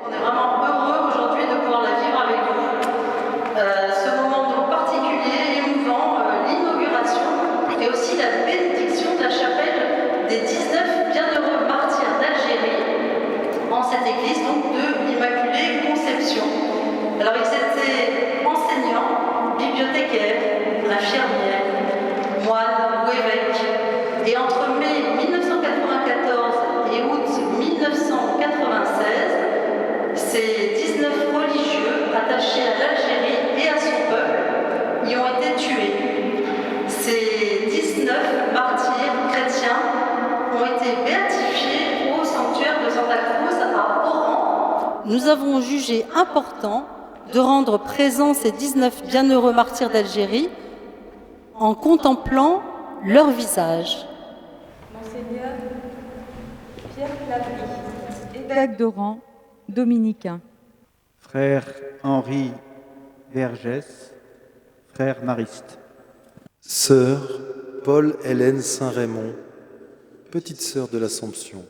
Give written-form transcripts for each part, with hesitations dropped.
On est vraiment heureux aujourd'hui de pouvoir la vivre avec vous. Ce moment donc particulier, émouvant, l'inauguration et aussi la bénédiction de la chapelle des 19 bienheureux martyrs d'Algérie en cette église donc de l'Immaculée Conception. Alors ils étaient enseignants, bibliothécaires, infirmières, moines ou évêques. Et entre mai 1994 et août 1996, ces 19 religieux attachés à l'Algérie et à son peuple y ont été tués. Ces 19 martyrs chrétiens ont été béatifiés au sanctuaire de Santa Cruz à Oran. Nous avons jugé important de rendre présents ces 19 bienheureux martyrs d'Algérie en contemplant leur visage. Monseigneur Pierre Claverie, évêque d'Oran, dominicain. Frère Henri Vergès, frère mariste. Sœur Paul-Hélène Saint-Raymond, petite sœur de l'Assomption.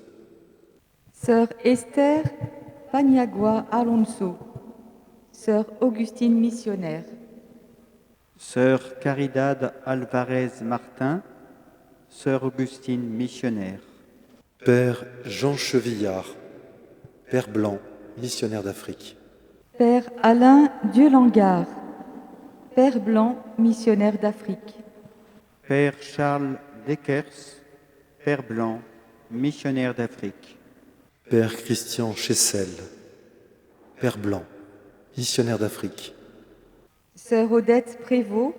Sœur Esther Paniagua Alonso, sœur Augustine missionnaire. Sœur Caridad Alvarez Martin, sœur Augustine missionnaire. Père Jean Chevillard, Père Blanc, missionnaire d'Afrique. Père Alain Dieu-Langard, Père Blanc, missionnaire d'Afrique. Père Charles Deckers, Père Blanc, missionnaire d'Afrique. Père Christian Chessel, Père Blanc, missionnaire d'Afrique. Sœur Odette Prévost,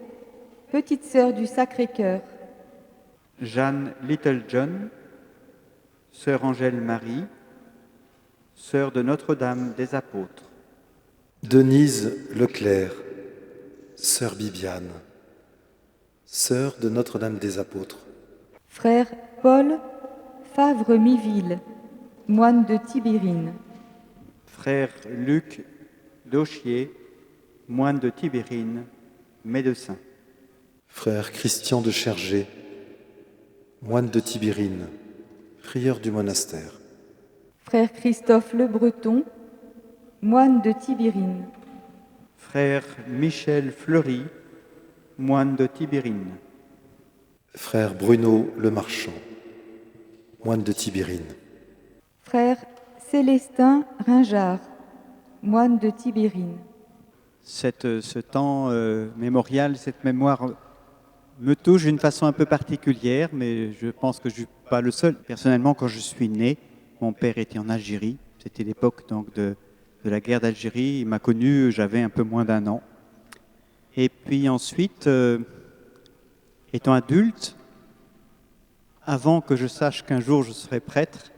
petite sœur du Sacré-Cœur. Jeanne Littlejohn, sœur Angèle Marie, sœur de Notre-Dame des Apôtres. Denise Leclerc, sœur Bibiane, sœur de Notre-Dame des Apôtres. Frère Paul Favre-Miville, moine de Tibérine. Frère Luc Dauchier, moine de Tibérine, médecin. Frère Christian de Chergé, moine de Tibérine, prieur du monastère. Frère Christophe Le Breton, moine de Tibérine. Frère Michel Fleury, moine de Tibérine. Frère Bruno Le Marchand, moine de Tibérine. Frère Célestin Ringard, moine de Tibérine. Ce temps mémorial, cette mémoire me touche d'une façon un peu particulière, mais je pense que je ne suis pas le seul. Personnellement, quand je suis né, mon père était en Algérie. C'était l'époque donc de la guerre d'Algérie. Il m'a connu, j'avais un peu moins d'1 an. Et puis ensuite, étant adulte, avant que je sache qu'un jour je serais prêtre,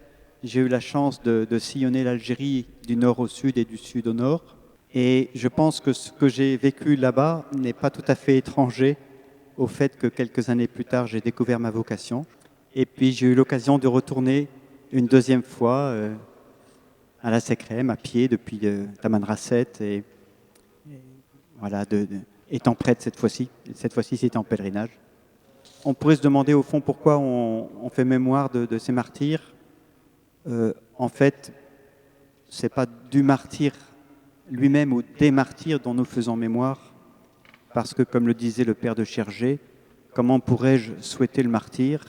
j'ai eu la chance de sillonner l'Algérie du nord au sud et du sud au nord. Et je pense que ce que j'ai vécu là-bas n'est pas tout à fait étranger au fait que quelques années plus tard, j'ai découvert ma vocation. Et puis j'ai eu l'occasion de retourner une deuxième fois à la Secrème, à pied, depuis Tamanrasset, et voilà, étant prêtre cette fois-ci. Cette fois-ci, c'était en pèlerinage. On pourrait se demander au fond pourquoi on fait mémoire de ces martyrs. En fait, c'est pas du martyr lui-même ou des martyrs dont nous faisons mémoire, parce que, comme le disait le père de Chergé, comment pourrais-je souhaiter le martyr?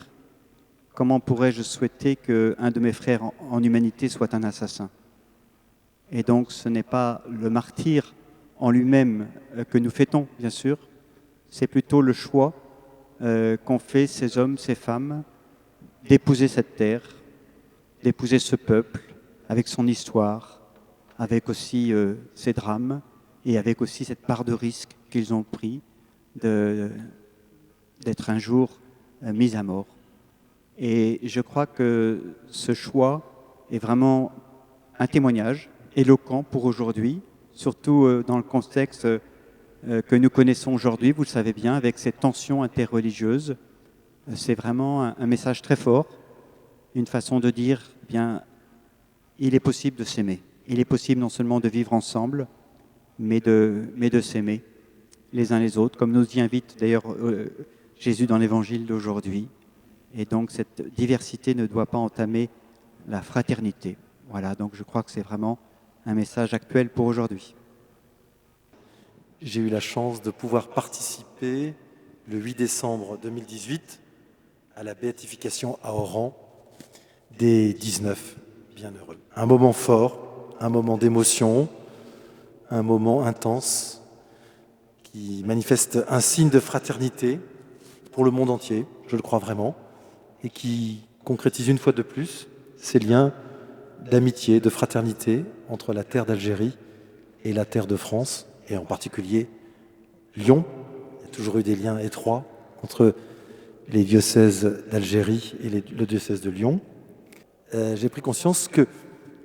Comment pourrais-je souhaiter qu'un de mes frères en humanité soit un assassin? Et donc, ce n'est pas le martyr en lui-même que nous fêtons, bien sûr, c'est plutôt le choix qu'ont fait ces hommes, ces femmes, d'épouser cette terre, d'épouser ce peuple, avec son histoire, avec aussi ses drames, et avec aussi cette part de risque qu'ils ont pris d'être un jour mis à mort. Et je crois que ce choix est vraiment un témoignage éloquent pour aujourd'hui, surtout dans le contexte que nous connaissons aujourd'hui, vous le savez bien, avec ces tensions interreligieuses. C'est vraiment un message très fort, une façon de dire, eh bien, il est possible de s'aimer. Il est possible non seulement de vivre ensemble, mais de s'aimer les uns les autres, comme nous y invite d'ailleurs Jésus dans l'évangile d'aujourd'hui. Et donc cette diversité ne doit pas entamer la fraternité. Voilà, donc je crois que c'est vraiment un message actuel pour aujourd'hui. J'ai eu la chance de pouvoir participer le 8 décembre 2018 à la béatification à Oran des 19 bienheureux. Un moment fort, un moment d'émotion, un moment intense qui manifeste un signe de fraternité pour le monde entier, je le crois vraiment, et qui concrétise une fois de plus ces liens d'amitié, de fraternité entre la terre d'Algérie et la terre de France, et en particulier Lyon. Il y a toujours eu des liens étroits entre les diocèses d'Algérie et le diocèse de Lyon. J'ai pris conscience que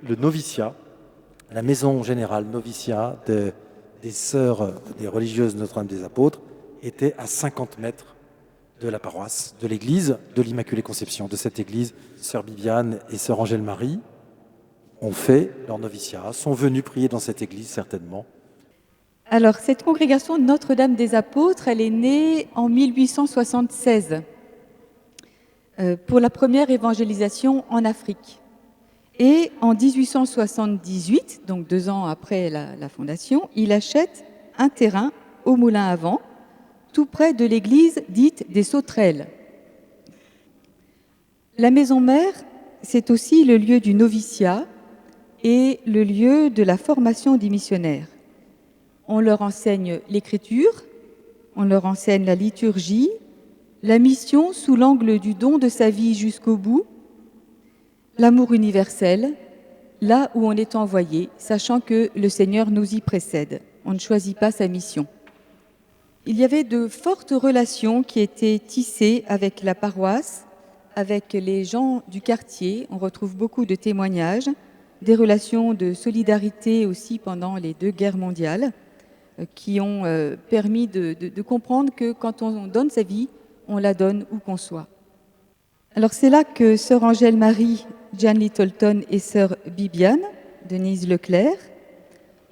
le noviciat, la maison générale noviciat des sœurs, des religieuses Notre-Dame des Apôtres, était à 50 mètres de la paroisse, de l'église de l'Immaculée Conception. De cette église, sœur Bibiane et sœur Angèle-Marie ont fait leur noviciat, sont venus prier dans cette église certainement. Alors, cette congrégation Notre-Dame des Apôtres, elle est née en 1876 pour la première évangélisation en Afrique. Et en 1878, donc 2 ans après la fondation, il achète un terrain au Moulin à Vent, tout près de l'église dite des Sauterelles. La maison mère, c'est aussi le lieu du noviciat et le lieu de la formation des missionnaires. On leur enseigne l'écriture, on leur enseigne la liturgie, la mission sous l'angle du don de sa vie jusqu'au bout, l'amour universel, là où on est envoyé, sachant que le Seigneur nous y précède. On ne choisit pas sa mission. Il y avait de fortes relations qui étaient tissées avec la paroisse, avec les gens du quartier. On retrouve beaucoup de témoignages, des relations de solidarité aussi pendant les 2 guerres mondiales, qui ont permis de comprendre que quand on donne sa vie, on la donne où qu'on soit. Alors c'est là que sœur Angèle-Marie, Jeanne Littleton et sœur Bibiane, Denise Leclerc,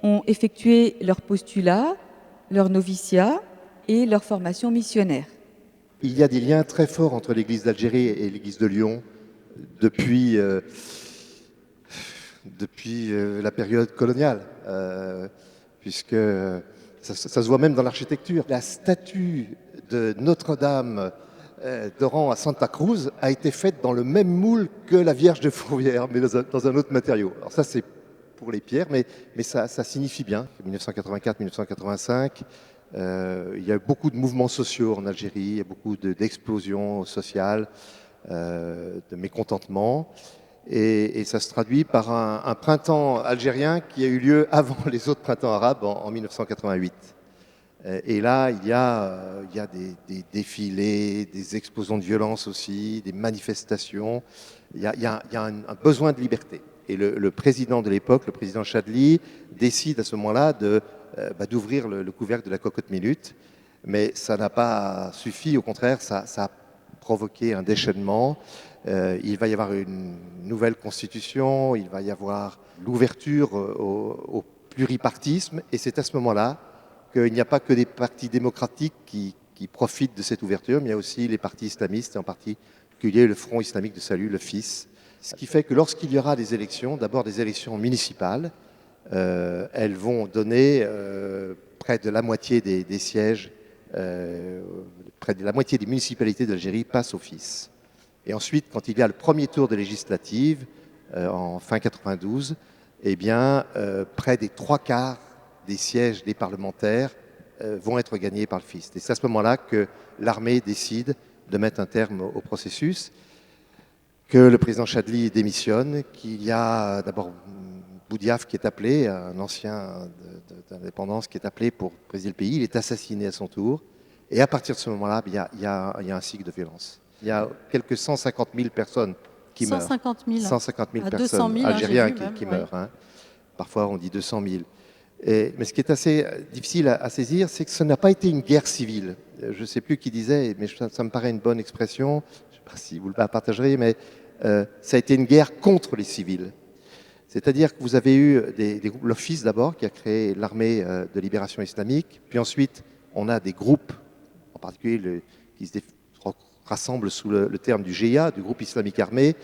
ont effectué leur postulat, leur noviciat et leur formation missionnaire. Il y a des liens très forts entre l'Église d'Algérie et l'Église de Lyon depuis la période coloniale, puisque ça se voit même dans l'architecture. La statue de Notre-Dame d'Oran à Santa Cruz a été faite dans le même moule que la Vierge de Fourvière, mais dans un autre matériau. Alors ça, c'est pour les pierres, mais ça signifie bien. 1984-1985, il y a eu beaucoup de mouvements sociaux en Algérie, il y a beaucoup d'explosions sociales, de mécontentement. Et ça se traduit par un printemps algérien qui a eu lieu avant les autres printemps arabes en 1988. Et là, il y a des défilés, des explosions de violence aussi, des manifestations. Il y a un besoin de liberté. Et le président de l'époque, le président Chadli, décide à ce moment-là d'ouvrir le couvercle de la cocotte minute. Mais ça n'a pas suffi, au contraire, ça a provoqué un déchaînement. Il va y avoir une nouvelle constitution, il va y avoir l'ouverture au pluripartisme. Et c'est à ce moment-là qu'il n'y a pas que des partis démocratiques qui profitent de cette ouverture, mais il y a aussi les partis islamistes, et en particulier le Front islamique de salut, le FIS. Ce qui fait que lorsqu'il y aura des élections, d'abord des élections municipales, elles vont donner près de la moitié des sièges, près de la moitié des municipalités d'Algérie passent au FIS. Et ensuite, quand il y a le premier tour de législative, en fin 92, eh bien, près des 3/4 des sièges des parlementaires vont être gagnés par le FIS. Et c'est à ce moment-là que l'armée décide de mettre un terme au processus, que le président Chadli démissionne, qu'il y a d'abord Boudiaf qui est appelé, un ancien d'indépendance qui est appelé pour présider le pays. Il est assassiné à son tour. Et à partir de ce moment-là, il y a un cycle de violence. Il y a quelques 150 000 personnes qui meurent. 150 000. 150 000 À personnes 200 000, algériens qui meurent. Hein. Parfois, on dit 200 000. Mais ce qui est assez difficile à saisir, c'est que ce n'a pas été une guerre civile. Je ne sais plus qui disait, mais ça me paraît une bonne expression. Je ne sais pas si vous la partagerez, mais ça a été une guerre contre les civils. C'est-à-dire que vous avez eu l'Office d'abord, qui a créé l'armée de libération islamique. Puis ensuite, on a des groupes, en particulier qui se rassemblent sous le terme du GIA, du groupe islamique armé,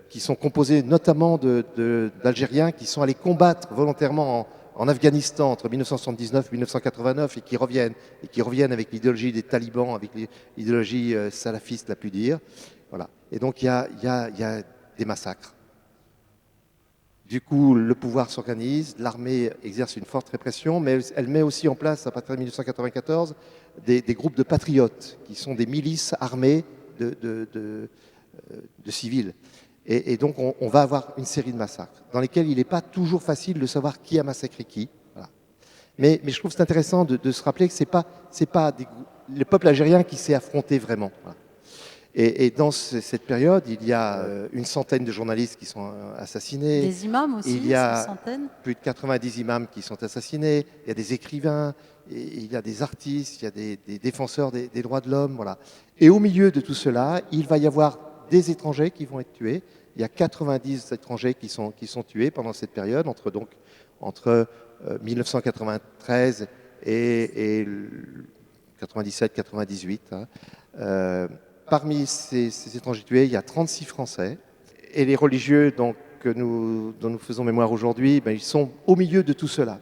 qui sont composés notamment d'Algériens qui sont allés combattre volontairement en Afghanistan entre 1979 et 1989 et qui reviennent avec l'idéologie des talibans, avec l'idéologie salafiste, la plus dire. Voilà. Et donc il y a des massacres. Du coup, le pouvoir s'organise, l'armée exerce une forte répression, mais elle met aussi en place, à partir de 1994, des groupes de patriotes, qui sont des milices armées de civils. Et donc, on va avoir une série de massacres, dans lesquels il n'est pas toujours facile de savoir qui a massacré qui. Voilà. Mais je trouve que c'est intéressant de se rappeler que ce n'est pas le peuple algérien qui s'est affronté vraiment. Voilà. Et dans cette période, il y a une centaine de journalistes qui sont assassinés. Des imams aussi, il y a une centaine. Plus de 90 imams qui sont assassinés. Il y a des écrivains, il y a des artistes, il y a des défenseurs des droits de l'homme. Voilà. Et au milieu de tout cela, il va y avoir des étrangers qui vont être tués. Il y a 90 étrangers qui sont tués pendant cette période, entre 1993 et 97-98. Hein. Parmi ces étrangers tués, il y a 36 Français. Et les religieux dont nous faisons mémoire aujourd'hui, ils sont au milieu de tout cela.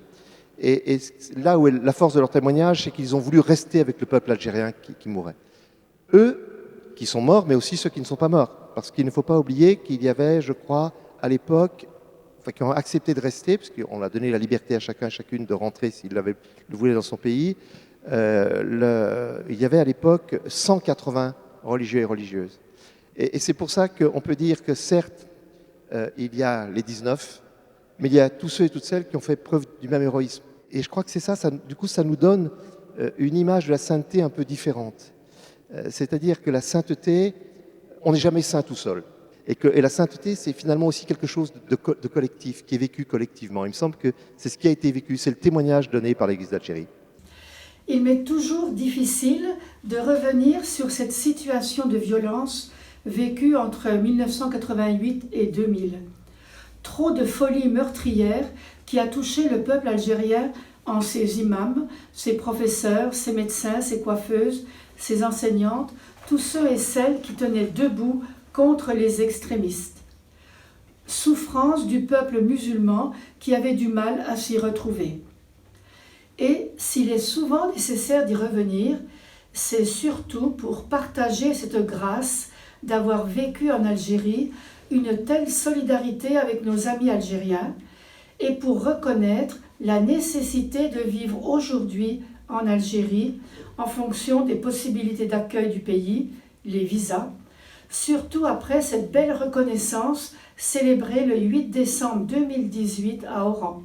Et là où est la force de leur témoignage, c'est qu'ils ont voulu rester avec le peuple algérien qui mourait. Eux, qui sont morts, mais aussi ceux qui ne sont pas morts. Parce qu'il ne faut pas oublier qu'il y avait, je crois, à l'époque, qui ont accepté de rester, parce qu'on a donné la liberté à chacun et chacune de rentrer s'il le voulait dans son pays. Il y avait à l'époque 180 religieux et religieuses. Et c'est pour ça qu'on peut dire que certes, il y a les 19, mais il y a tous ceux et toutes celles qui ont fait preuve du même héroïsme. Et je crois que c'est ça, du coup, ça nous donne une image de la sainteté un peu différente. C'est-à-dire que la sainteté, on n'est jamais saint tout seul. Et la sainteté, c'est finalement aussi quelque chose de collectif, qui est vécu collectivement. Il me semble que c'est ce qui a été vécu, c'est le témoignage donné par l'Église d'Algérie. Il m'est toujours difficile de revenir sur cette situation de violence vécue entre 1988 et 2000. Trop de folie meurtrière qui a touché le peuple algérien en ses imams, ses professeurs, ses médecins, ses coiffeuses, ses enseignantes, tous ceux et celles qui tenaient debout contre les extrémistes. Souffrance du peuple musulman qui avait du mal à s'y retrouver. Et s'il est souvent nécessaire d'y revenir, c'est surtout pour partager cette grâce d'avoir vécu en Algérie une telle solidarité avec nos amis algériens et pour reconnaître la nécessité de vivre aujourd'hui en Algérie en fonction des possibilités d'accueil du pays, les visas, surtout après cette belle reconnaissance célébrée le 8 décembre 2018 à Oran.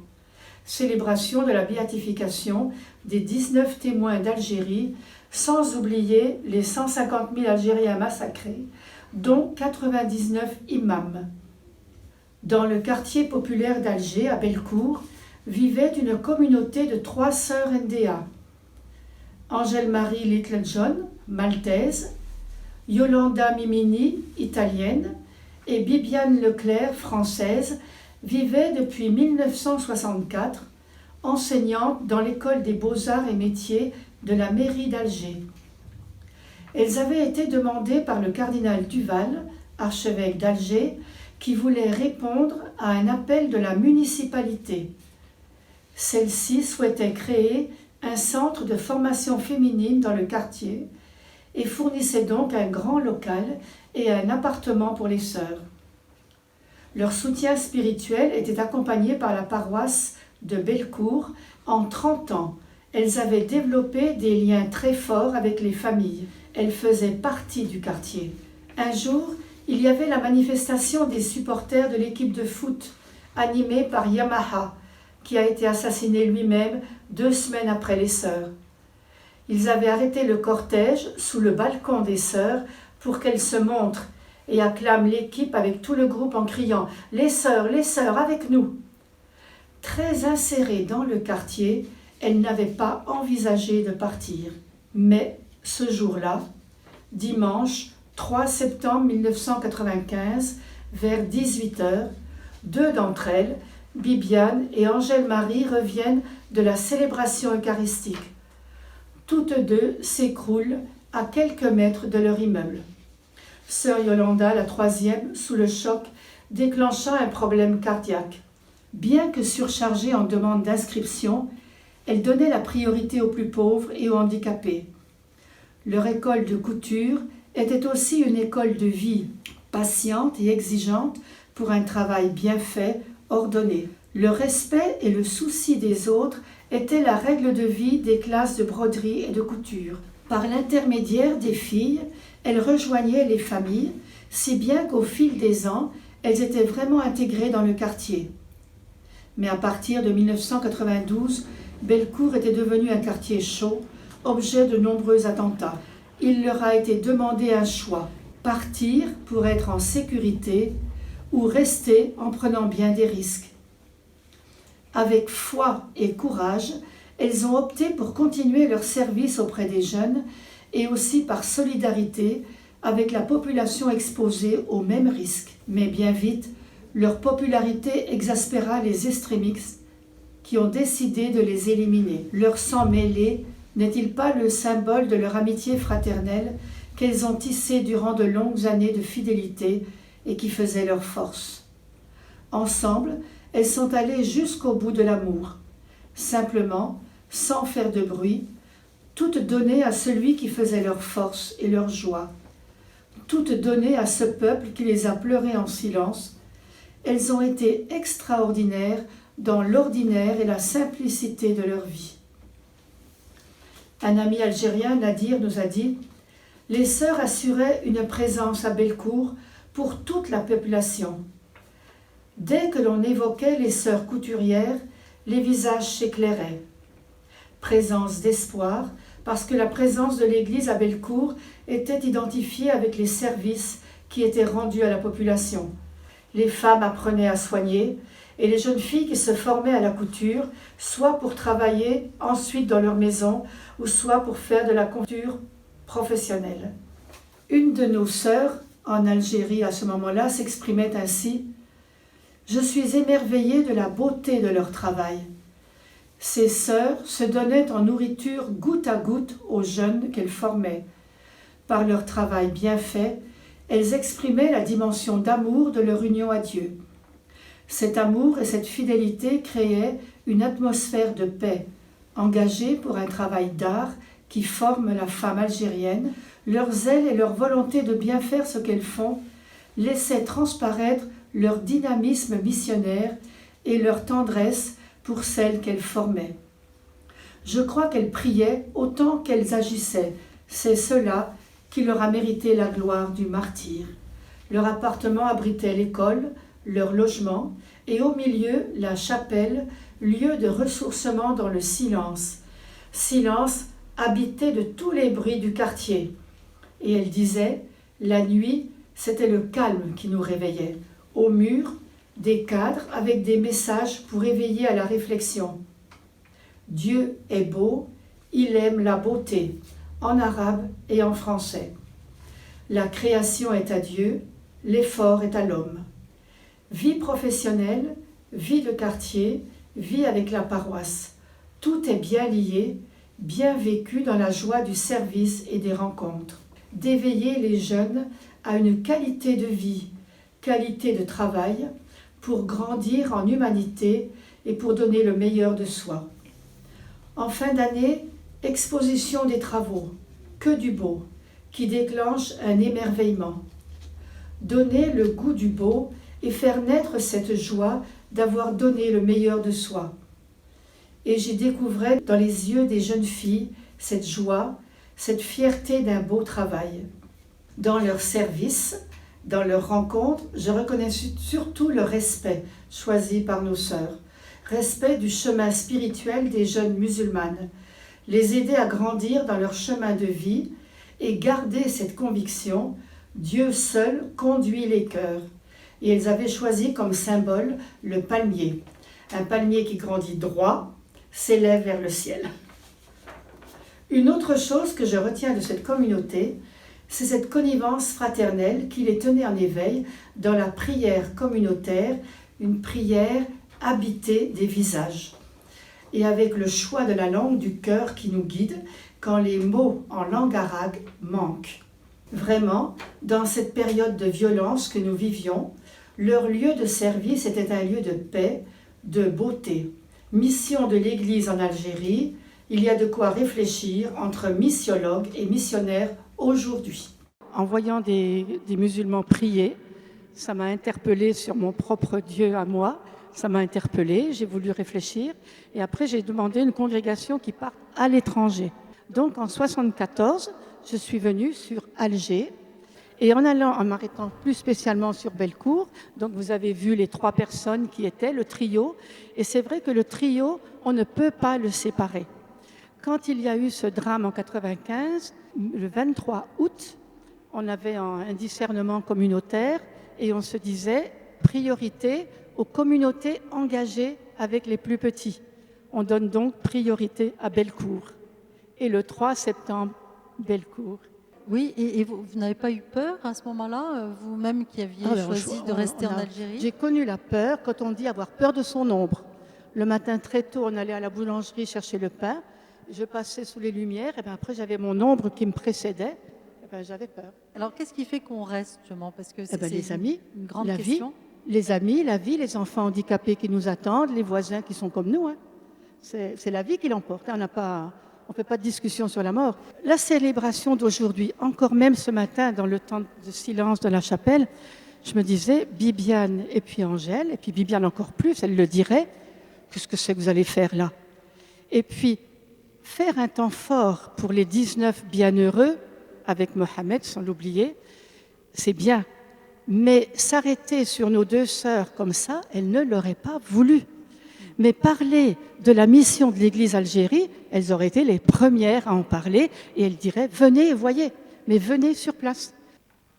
Célébration de la béatification des 19 témoins d'Algérie, sans oublier les 150 000 Algériens massacrés, dont 99 imams. Dans le quartier populaire d'Alger, à Bellecour, vivait une communauté de 3 sœurs NDA. Angèle-Marie Littlejohn, maltaise, Yolanda Mimini, italienne, et Bibiane Leclerc, française, vivaient depuis 1964, enseignantes dans l'école des beaux-arts et métiers de la mairie d'Alger. Elles avaient été demandées par le cardinal Duval, archevêque d'Alger, qui voulait répondre à un appel de la municipalité. Celle-ci souhaitait créer un centre de formation féminine dans le quartier et fournissait donc un grand local et un appartement pour les sœurs. Leur soutien spirituel était accompagné par la paroisse de Bellecour. En 30 ans, elles avaient développé des liens très forts avec les familles. Elles faisaient partie du quartier. Un jour, il y avait la manifestation des supporters de l'équipe de foot, animée par Yamaha, qui a été assassiné lui-même 2 semaines après les sœurs. Ils avaient arrêté le cortège sous le balcon des sœurs pour qu'elles se montrent et acclament l'équipe avec tout le groupe en criant « Les sœurs, avec nous !» Très insérées dans le quartier, elles n'avaient pas envisagé de partir. Mais ce jour-là, dimanche 3 septembre 1995, vers 18h, 2 d'entre elles, Bibiane et Angèle-Marie, reviennent de la célébration eucharistique. Toutes 2 s'écroulent à quelques mètres de leur immeuble. Sœur Yolanda, la troisième, sous le choc, déclencha un problème cardiaque. Bien que surchargée en demande d'inscription, elle donnait la priorité aux plus pauvres et aux handicapés. Leur école de couture était aussi une école de vie, patiente et exigeante pour un travail bien fait, ordonné. Le respect et le souci des autres étaient la règle de vie des classes de broderie et de couture. Par l'intermédiaire des filles, elles rejoignaient les familles, si bien qu'au fil des ans, elles étaient vraiment intégrées dans le quartier. Mais à partir de 1992, Bellecour était devenu un quartier chaud, objet de nombreux attentats. Il leur a été demandé un choix, partir pour être en sécurité ou rester en prenant bien des risques. Avec foi et courage, elles ont opté pour continuer leur service auprès des jeunes et aussi par solidarité avec la population exposée aux mêmes risques. Mais bien vite, leur popularité exaspéra les extrémistes qui ont décidé de les éliminer. Leur sang mêlé n'est-il pas le symbole de leur amitié fraternelle qu'elles ont tissée durant de longues années de fidélité et qui faisait leur force? Ensemble, elles sont allées jusqu'au bout de l'amour, simplement, sans faire de bruit, toutes données à celui qui faisait leur force et leur joie, toutes données à ce peuple qui les a pleurées en silence. Elles ont été extraordinaires dans l'ordinaire et la simplicité de leur vie. Un ami algérien, Nadir, nous a dit « Les sœurs assuraient une présence à Bellecour pour toute la population. Dès que l'on évoquait les sœurs couturières, les visages s'éclairaient. Présence d'espoir, parce que la présence de l'Église à Bellecour était identifiée avec les services qui étaient rendus à la population. Les femmes apprenaient à soigner et les jeunes filles qui se formaient à la couture, soit pour travailler ensuite dans leur maison, ou soit pour faire de la couture professionnelle. Une de nos sœurs, en Algérie à ce moment-là, s'exprimait ainsi « Je suis émerveillée de la beauté de leur travail. Ces sœurs se donnaient en nourriture goutte à goutte aux jeunes qu'elles formaient. Par leur travail bien fait, elles exprimaient la dimension d'amour de leur union à Dieu. Cet amour et cette fidélité créaient une atmosphère de paix, engagée pour un travail d'art qui forme la femme algérienne. Leur zèle et leur volonté de bien faire ce qu'elles font laissaient transparaître leur dynamisme missionnaire et leur tendresse pour celles qu'elles formaient. Je crois qu'elles priaient autant qu'elles agissaient. C'est cela qui leur a mérité la gloire du martyre. Leur appartement abritait l'école, leur logement, et au milieu, la chapelle, lieu de ressourcement dans le silence. Silence habité de tous les bruits du quartier. Et elle disait, la nuit, c'était le calme qui nous réveillait. Au mur, des cadres avec des messages pour éveiller à la réflexion. Dieu est beau, il aime la beauté, en arabe et en français. La création est à Dieu, l'effort est à l'homme. Vie professionnelle, vie de quartier, vie avec la paroisse. Tout est bien lié, bien vécu dans la joie du service et des rencontres. D'éveiller les jeunes à une qualité de vie, qualité de travail, pour grandir en humanité et pour donner le meilleur de soi. En fin d'année, exposition des travaux, que du beau, qui déclenche un émerveillement. Donner le goût du beau et faire naître cette joie d'avoir donné le meilleur de soi. Et j'y découvrais dans les yeux des jeunes filles cette joie, cette fierté d'un beau travail. Dans leur service, dans leurs rencontres, je reconnais surtout le respect choisi par nos sœurs, respect du chemin spirituel des jeunes musulmanes, les aider à grandir dans leur chemin de vie et garder cette conviction, Dieu seul conduit les cœurs. Et elles avaient choisi comme symbole le palmier, un palmier qui grandit droit, s'élève vers le ciel. Une autre chose que je retiens de cette communauté, c'est cette connivence fraternelle qui les tenait en éveil dans la prière communautaire, une prière habitée des visages. Et avec le choix de la langue du cœur qui nous guide quand les mots en langue arabe manquent. Vraiment, dans cette période de violence que nous vivions, leur lieu de service était un lieu de paix, de beauté. Mission de l'Église en Algérie, il y a de quoi réfléchir entre missiologues et missionnaires aujourd'hui. En voyant des musulmans prier, ça m'a interpellée sur mon propre Dieu à moi, ça m'a interpellée, j'ai voulu réfléchir et après j'ai demandé une congrégation qui parte à l'étranger. Donc en 1974, je suis venue sur Alger et en m'arrêtant plus spécialement sur Bellecour, donc vous avez vu les 3 personnes qui étaient, le trio, et c'est vrai que le trio, on ne peut pas le séparer. Quand il y a eu ce drame en 1995, le 23 août, on avait un discernement communautaire et on se disait priorité aux communautés engagées avec les plus petits. On donne donc priorité à Bellecour. Et le 3 septembre, Bellecour. Oui, et vous n'avez pas eu peur à ce moment-là, vous-même qui aviez choisi de rester en Algérie? J'ai connu la peur quand on dit avoir peur de son ombre. Le matin très tôt, on allait à la boulangerie chercher le pain. Je passais sous les lumières, et bien après j'avais mon ombre qui me précédait. Et ben, j'avais peur. Alors qu'est-ce qui fait qu'on reste justement? Parce que c'est les amis, une grande la question. Vie, les amis, la vie, les enfants handicapés qui nous attendent, les voisins qui sont comme nous. Hein. C'est la vie qui l'emporte. Hein. On ne fait pas de discussion sur la mort. La célébration d'aujourd'hui, encore même ce matin, dans le temps de silence de la chapelle, je me disais, Bibiane et puis Angèle, et puis Bibiane encore plus, elle le dirait, qu'est-ce que c'est que vous allez faire là? Et puis, faire un temps fort pour les 19 bienheureux, avec Mohamed, sans l'oublier, c'est bien. Mais s'arrêter sur nos 2 sœurs comme ça, elles ne l'auraient pas voulu. Mais parler de la mission de l'Église Algérie, elles auraient été les premières à en parler et elles diraient « venez et voyez, mais venez sur place ».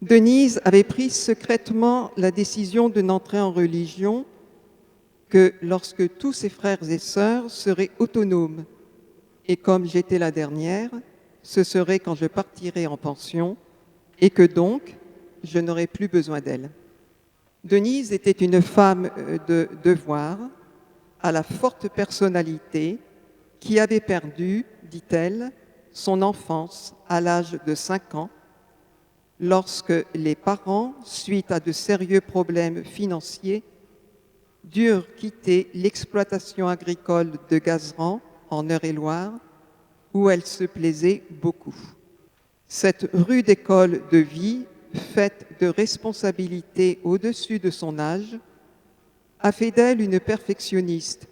Denise avait pris secrètement la décision de n'entrer en religion que lorsque tous ses frères et sœurs seraient autonomes. Et comme j'étais la dernière, ce serait quand je partirais en pension et que donc je n'aurais plus besoin d'elle. Denise était une femme de devoir, à la forte personnalité, qui avait perdu, dit-elle, son enfance à l'âge de 5 ans, lorsque les parents, suite à de sérieux problèmes financiers, durent quitter l'exploitation agricole de Gazeran, en Eure-et-Loire, où elle se plaisait beaucoup. Cette rude école de vie, faite de responsabilités au-dessus de son âge, a fait d'elle une perfectionniste,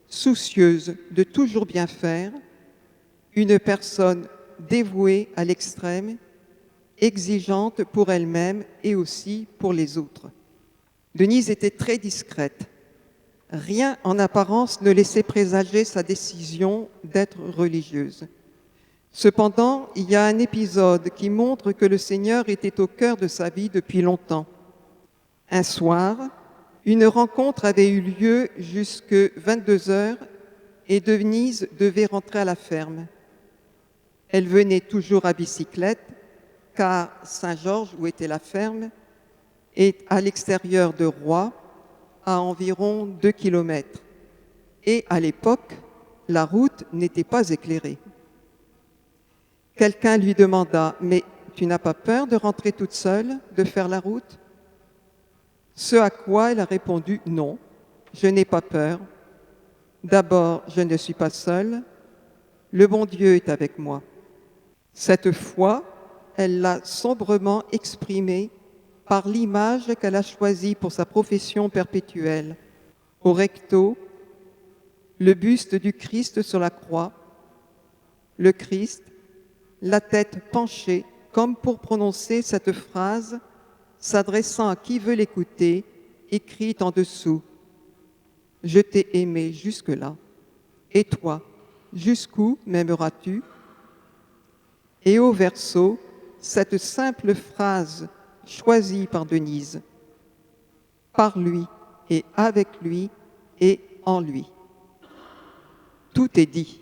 soucieuse de toujours bien faire, une personne dévouée à l'extrême, exigeante pour elle-même et aussi pour les autres. Denise était très discrète. Rien en apparence ne laissait présager sa décision d'être religieuse. Cependant, il y a un épisode qui montre que le Seigneur était au cœur de sa vie depuis longtemps. Un soir, une rencontre avait eu lieu jusque 22h et Denise devait rentrer à la ferme. Elle venait toujours à bicyclette, car Saint-Georges, où était la ferme, est à l'extérieur de Roye, à environ 2 km. Et à l'époque, la route n'était pas éclairée. Quelqu'un lui demanda « Mais tu n'as pas peur de rentrer toute seule, de faire la route ?» Ce à quoi elle a répondu « Non, je n'ai pas peur. D'abord, je ne suis pas seule. Le bon Dieu est avec moi. » Cette foi, elle l'a sombrement exprimée par l'image qu'elle a choisie pour sa profession perpétuelle. Au recto, le buste du Christ sur la croix, le Christ, la tête penchée, comme pour prononcer cette phrase, s'adressant à qui veut l'écouter, écrite en dessous. « Je t'ai aimé jusque-là, et toi, jusqu'où m'aimeras-tu » Et au verso, cette simple phrase choisie par Denise, « Par lui et avec lui et en lui ». Tout est dit.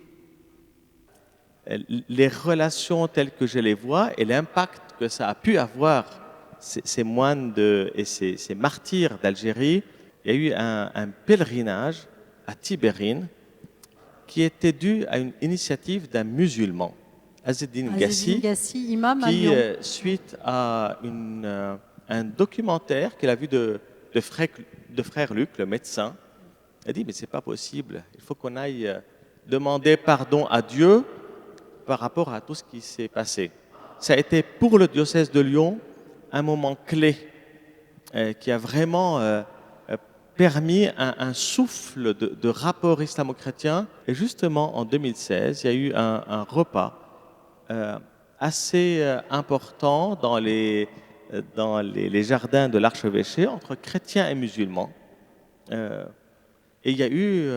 Les relations telles que je les vois et l'impact que ça a pu avoir, ces moines et ces martyrs d'Algérie. Il y a eu un pèlerinage à Tibérine qui était dû à une initiative d'un musulman. Azzeddine Azzeddine Gassi, Gassi, imam à qui, Lyon. suite à un documentaire qu'il a vu de frère Luc, le médecin, a dit mais c'est pas possible, il faut qu'on aille demander pardon à Dieu par rapport à tout ce qui s'est passé. Ça a été pour le diocèse de Lyon un moment clé qui a vraiment permis un souffle de rapport islamo-chrétien. Et justement, en 2016, il y a eu un repas assez important dans les jardins de l'archevêché entre chrétiens et musulmans. Et il y a eu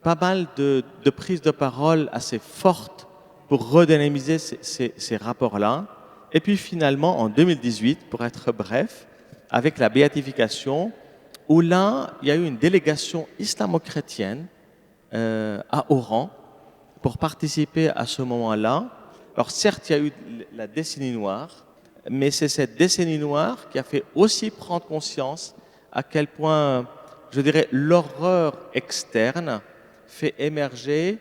pas mal de prises de parole assez fortes pour redynamiser ces rapports-là. Et puis finalement, en 2018, pour être bref, avec la béatification, où là, il y a eu une délégation islamo-chrétienne à Oran pour participer à ce moment-là. Alors certes, il y a eu la décennie noire, mais c'est cette décennie noire qui a fait aussi prendre conscience à quel point, je dirais, l'horreur externe fait émerger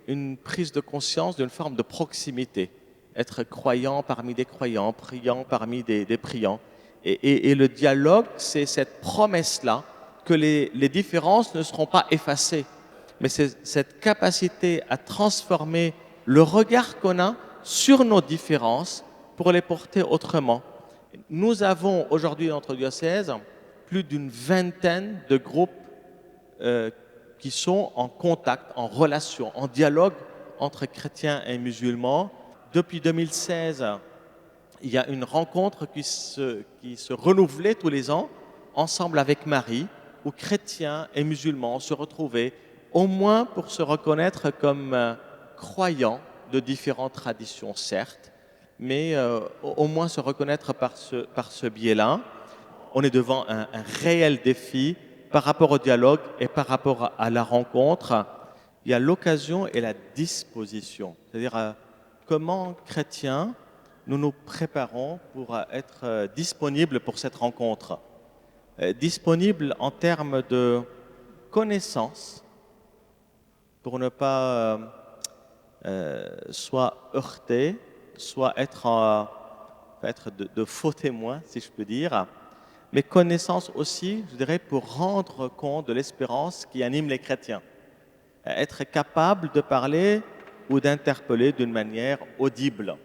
une prise de conscience d'une forme de proximité. Être croyant parmi des croyants, priant parmi des priants. Et le dialogue, c'est cette promesse-là que les différences ne seront pas effacées. Mais c'est cette capacité à transformer le regard qu'on a sur nos différences pour les porter autrement. Nous avons aujourd'hui dans notre diocèse plus d'une vingtaine de groupes qui sont en contact, en relation, en dialogue entre chrétiens et musulmans. Depuis 2016, il y a une rencontre qui se renouvelait tous les ans, ensemble avec Marie, où chrétiens et musulmans se retrouvaient, au moins pour se reconnaître comme croyants de différentes traditions, certes, mais au moins se reconnaître par ce biais-là. On est devant un réel défi par rapport au dialogue et par rapport à la rencontre. Il y a l'occasion et la disposition, c'est-à-dire comment, chrétiens, nous nous préparons pour être disponibles pour cette rencontre. Disponibles en termes de connaissances, pour ne pas soit heurter, soit être de faux témoins, si je peux dire, mais connaissances aussi, je dirais, pour rendre compte de l'espérance qui anime les chrétiens. Être capable de parler ou d'interpeller d'une manière audible.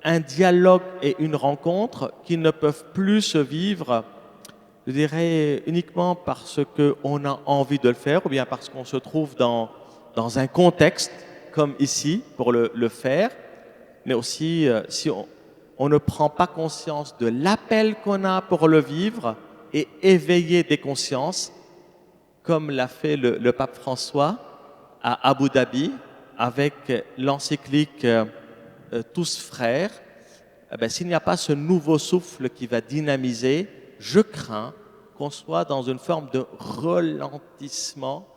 Un dialogue et une rencontre qui ne peuvent plus se vivre, je dirais, uniquement parce qu'on a envie de le faire ou bien parce qu'on se trouve dans un contexte comme ici pour le faire, mais aussi si on ne prend pas conscience de l'appel qu'on a pour le vivre et éveiller des consciences, comme l'a fait le pape François à Abu Dhabi avec l'encyclique Tous frères. S'il n'y a pas ce nouveau souffle qui va dynamiser, je crains qu'on soit dans une forme de ralentissement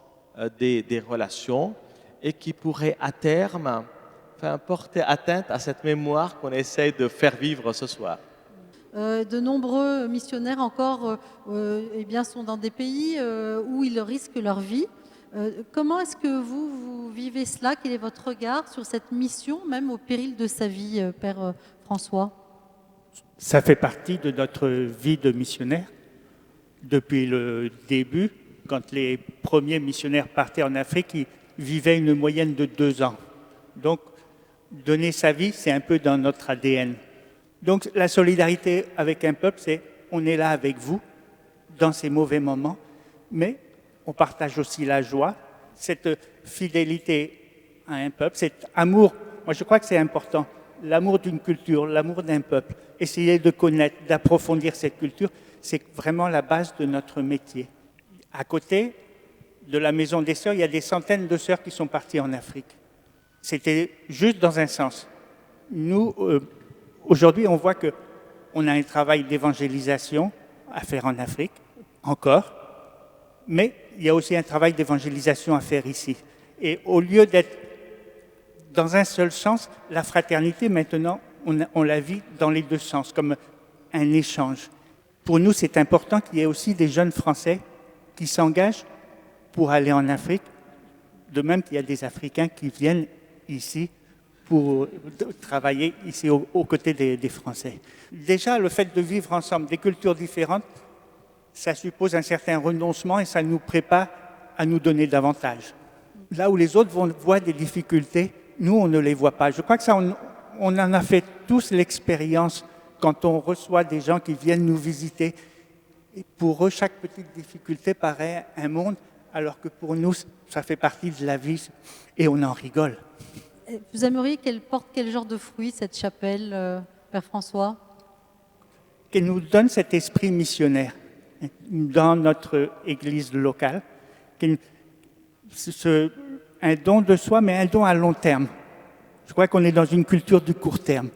des relations et qui pourrait à terme porter atteinte à cette mémoire qu'on essaye de faire vivre ce soir. De nombreux missionnaires encore sont dans des pays où ils risquent leur vie. Comment est-ce que vous vivez cela? Quel est votre regard sur cette mission, même au péril de sa vie, Père François? Ça fait partie de notre vie de missionnaire. Depuis le début, quand les premiers missionnaires partaient en Afrique, ils vivaient une moyenne de 2 ans. Donc, donner sa vie, c'est un peu dans notre ADN. Donc, la solidarité avec un peuple, c'est on est là avec vous dans ces mauvais moments, mais on partage aussi la joie, cette fidélité à un peuple, cet amour. Moi, je crois que c'est important. L'amour d'une culture, l'amour d'un peuple. Essayer de connaître, d'approfondir cette culture, c'est vraiment la base de notre métier. À côté de la Maison des Sœurs, il y a des centaines de sœurs qui sont parties en Afrique. C'était juste dans un sens. Nous, aujourd'hui, on voit qu'on a un travail d'évangélisation à faire en Afrique, encore, mais il y a aussi un travail d'évangélisation à faire ici. Et au lieu d'être dans un seul sens, la fraternité, maintenant, on la vit dans les deux sens, comme un échange. Pour nous, c'est important qu'il y ait aussi des jeunes Français qui s'engagent pour aller en Afrique, de même qu'il y a des Africains qui viennent ici pour travailler ici aux côtés des Français. Déjà, le fait de vivre ensemble des cultures différentes, ça suppose un certain renoncement et ça nous prépare à nous donner davantage. Là où les autres voient des difficultés, nous, on ne les voit pas. Je crois que ça, on en a fait tous l'expérience quand on reçoit des gens qui viennent nous visiter. Et pour eux, chaque petite difficulté paraît un monde, alors que pour nous, ça fait partie de la vie et on en rigole. Vous aimeriez qu'elle porte quel genre de fruits, cette chapelle, Père François? Qu'elle nous donne cet esprit missionnaire dans notre église locale. Un don de soi, mais un don à long terme. Je crois qu'on est dans une culture du court terme,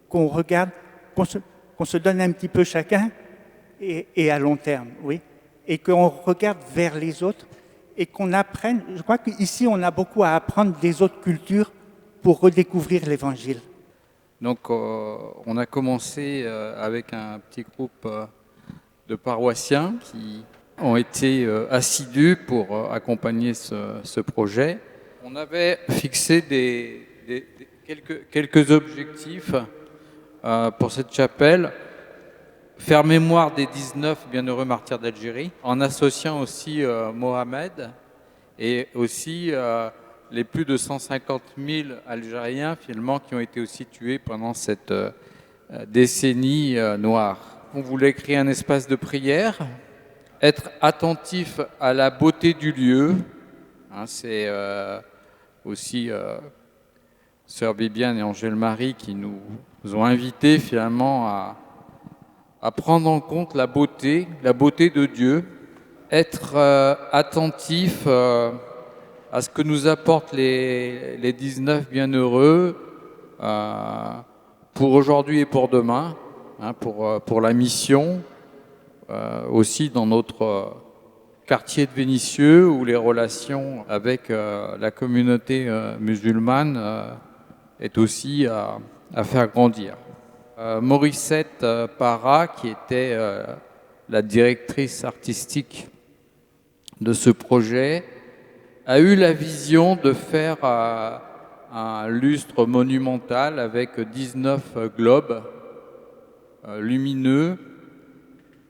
qu'on regarde, qu'on se donne un petit peu chacun et à long terme, oui. Et qu'on regarde vers les autres et qu'on apprenne. Je crois qu'ici, on a beaucoup à apprendre des autres cultures pour redécouvrir l'Évangile. Donc, on a commencé avec un petit groupe de paroissiens qui ont été assidus pour accompagner ce projet. On avait fixé quelques objectifs pour cette chapelle. Faire mémoire des 19 bienheureux martyrs d'Algérie, en associant aussi Mohamed et aussi les plus de 150 000 Algériens finalement qui ont été aussi tués pendant cette décennie noire. On voulait créer un espace de prière, être attentif à la beauté du lieu. C'est aussi Sœur Bibiane et Angèle Marie qui nous ont invités finalement à prendre en compte la beauté de Dieu, être attentif à ce que nous apportent les 19 bienheureux pour aujourd'hui et pour demain, pour la mission, aussi dans notre quartier de Vénissieux où les relations avec la communauté musulmane est aussi à faire grandir. Morissette Parra, qui était la directrice artistique de ce projet, a eu la vision de faire un lustre monumental avec 19 globes lumineux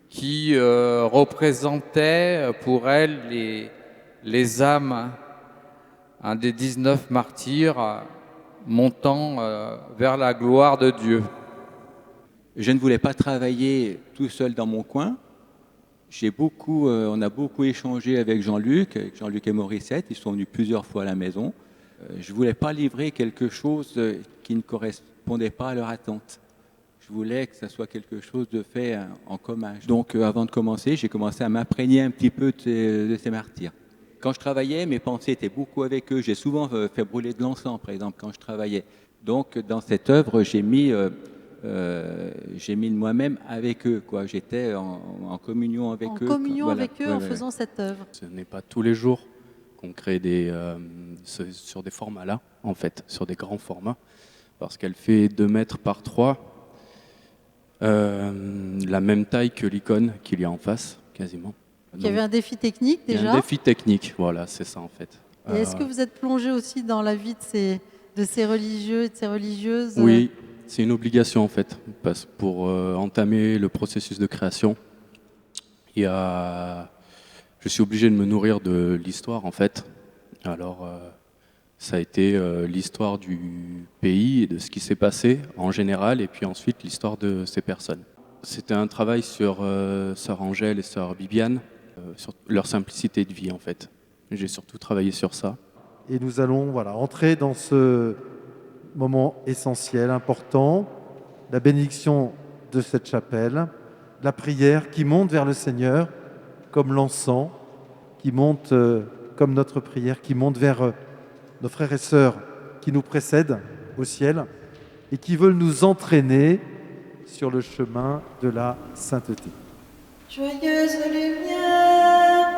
qui représentaient pour elle les âmes des 19 martyrs montant vers la gloire de Dieu. Je ne voulais pas travailler tout seul dans mon coin. On a beaucoup échangé avec Jean-Luc et Morissette. Ils sont venus plusieurs fois à la maison. Je ne voulais pas livrer quelque chose qui ne correspondait pas à leur attente. Je voulais que ça soit quelque chose de fait en commun. Donc avant de commencer, j'ai commencé à m'imprégner un petit peu de ces martyrs. Quand je travaillais, mes pensées étaient beaucoup avec eux. J'ai souvent fait brûler de l'encens, par exemple, quand je travaillais. Donc dans cette œuvre, j'ai mis de moi-même avec eux, quoi. J'étais en communion avec eux. En communion avec eux en faisant cette œuvre. Ce n'est pas tous les jours qu'on crée sur des formats là, en fait, sur des grands formats, parce qu'elle fait 2 mètres par 3, la même taille que l'icône qu'il y a en face, quasiment. Il y avait un défi technique déjà. Il y a un défi technique, voilà, c'est ça en fait. Et est-ce que vous êtes plongé aussi dans la vie de ces religieux et de ces religieuses? Oui. C'est une obligation en fait, parce pour entamer le processus de création, je suis obligé de me nourrir de l'histoire en fait. Alors ça a été l'histoire du pays et de ce qui s'est passé en général, et puis ensuite l'histoire de ces personnes. C'était un travail sur Sœur Angèle et Sœur Bibiane, sur leur simplicité de vie en fait. J'ai surtout travaillé sur ça. Et nous allons entrer dans ce moment essentiel, important, la bénédiction de cette chapelle, la prière qui monte vers le Seigneur comme l'encens, qui monte comme notre prière, qui monte vers nos frères et sœurs qui nous précèdent au ciel et qui veulent nous entraîner sur le chemin de la sainteté. Joyeuse lumière,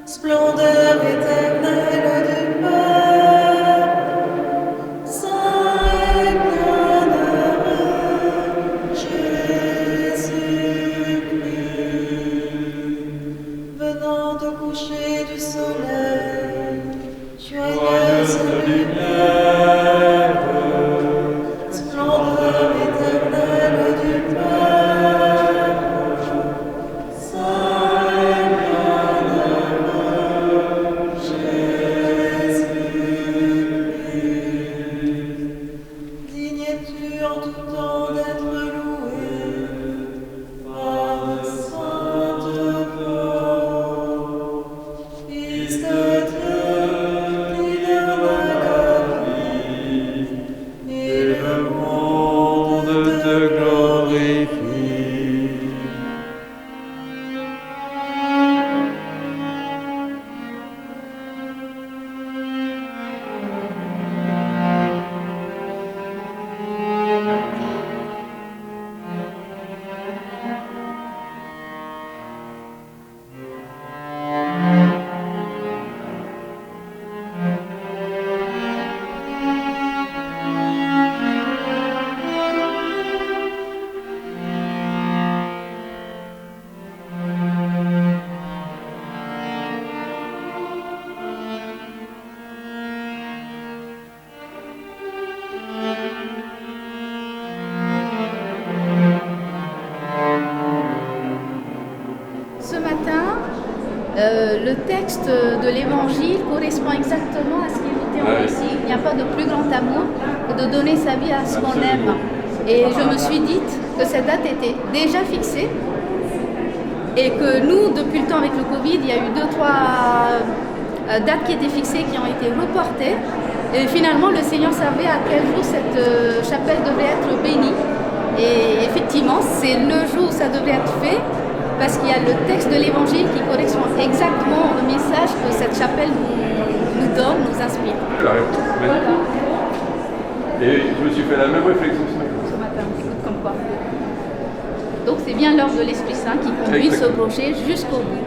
splendeur éternelle du Père, saint et bienheureux Jésus-Christ, venant au coucher du soleil, joyeuse lumière, le texte de l'Évangile correspond exactement à ce qui nous tient ici. Il n'y a pas de plus grand amour que de donner sa vie à ce qu'on aime. Et je me suis dit que cette date était déjà fixée et que nous, depuis le temps avec le Covid, il y a eu 2-3 dates qui étaient fixées, qui ont été reportées. Et finalement, le Seigneur savait à quel jour cette chapelle devait être bénie. Et effectivement, c'est le jour où ça devait être fait, parce qu'il y a le texte de l'Évangile qui correspond exactement au message que cette chapelle nous donne, nous inspire. Voilà. Et je me suis fait la même réflexion ce matin, comme quoi. Donc c'est bien l'œuvre de l'Esprit Saint qui conduit ce projet jusqu'au bout.